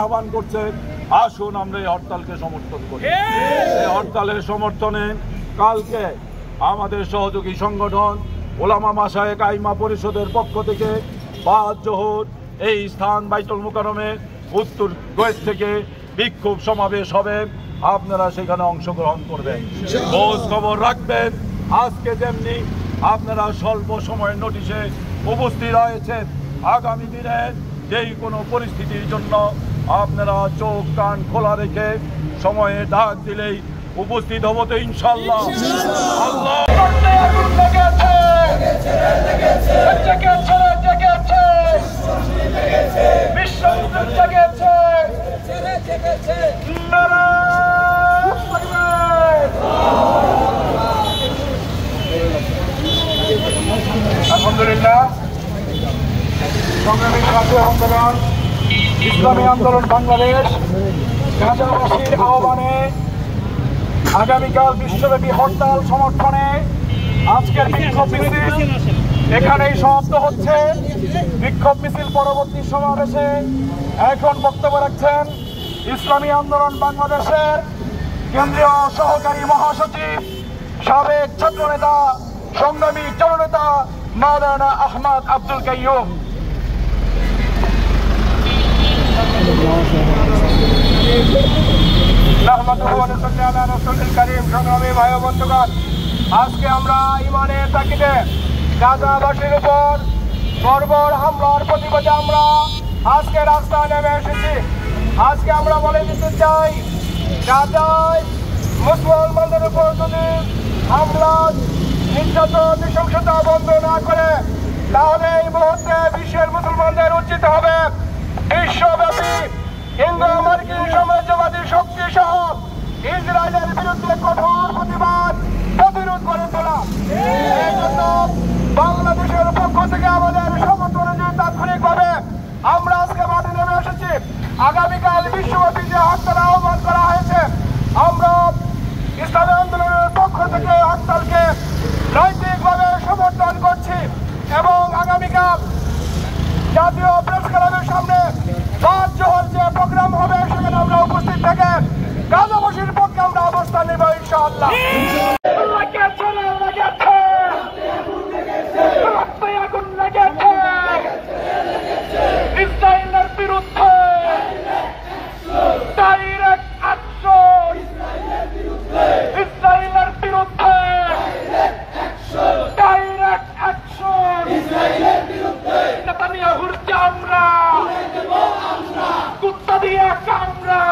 আহ্বান করছে, আসুন আমরা এই হরতালকে সমর্থন করি। এই হরতালের সমর্থনে কালকে আমাদের সহযোগী সংগঠন ওলামা মাশায়েখ আইমা পরিষদের পক্ষ থেকে ৫ জোহর এই স্থান বাইতুল মুকাররমে উত্তর গেট থেকে বিক্ষোভ সমাবেশ হবে। আপনারা সেখানে অংশগ্রহণ করবেন, খোঁজ খবর রাখবেন। আজকে যেমনি আপনারা স্বল্প সময়ের নোটিশে উপস্থিত হয়েছেন, আগামী দিনের যেই কোনো পরিস্থিতির জন্য আপনারা চোখ কান খোলা রেখে সময়ে ডাক দিলেই উপস্থিত হব তো ইনশাআল্লাহ। আল্লাহ আলহামদুলিল্লাহ, সংগ্রামী ছাত্র আন্দোলন ইসলামী আন্দোলন বাংলাদেশ গাজাবাসীর আহ্বানে আগামীকাল বিশ্বব্যাপী হরতাল সমর্থনে আজকের বিক্ষোভ মিছিল এখানেই সমাপ্ত হচ্ছে। বিক্ষোভ মিছিল পরবর্তী সমাবেশে এখন বক্তব্য রাখছেন ইসলামী আন্দোলন বাংলাদেশের কেন্দ্রীয় সহকারী মহাসচিব, সাবেক ছাত্রনেতা, সংগ্রামী জননেতা মাওলানা আহমদ আব্দুল কাইয়ুম। সংগ্রামী ভাই বন্ধুগণ, আজকে আমরা ইমানের তাগিদে গাজাবাসীর উপর বর্বর হামলার প্রতিবাদে আমরা আজকে রাস্তায় নেমে এসেছি। আজকে আমরা বলে দিতে চাই, গাজায় মুসলমানদের উপর যদি হামলা নির্যাতন নৃশংসতা বন্ধ না করে, তাহলে এই মুহূর্তে বিশ্বের মুসলমানদের উচিত হবে বিশ্বব্যাপী ইন্দো আমেরিকান সাম্রাজ্যবাদী শক্তি সহ ইসরায়েলের বিরুদ্ধে কঠোর প্রতিরোধ করে তোলা। এই জন্য বাংলাদেশের পক্ষ থেকে আমাদের সমর্থন তাৎক্ষণিকভাবে আমরা আজকে মাঠে নেমে এসেছি। আগামীকাল বিশ্বব্যাপী যে হরতাল আহ্বান করা হয়েছে, আমরা ইসলামী আন্দোলনের পক্ষ থেকে হরতালকে নৈতিকভাবে সমর্থন করছি এবং আগামীকাল জাতীয় প্রেস ক্লাবের সামনে ৫ জোহর যে প্রোগ্রাম হবে সেখানে আমরা উপস্থিত থেকে গাজাবাসীর পক্ষে আমরা অবস্থান নেব ইনশাআল্লাহ। ইসরায়েলের বিরুদ্ধে ডাইরেক্ট অ্যাকশন, ইসরায়েলের বিরুদ্ধে ডাইরেক্ট অ্যাকশন, নেতানিয়াহুর চামড়া কুত্তা দিয়ে কামড়া।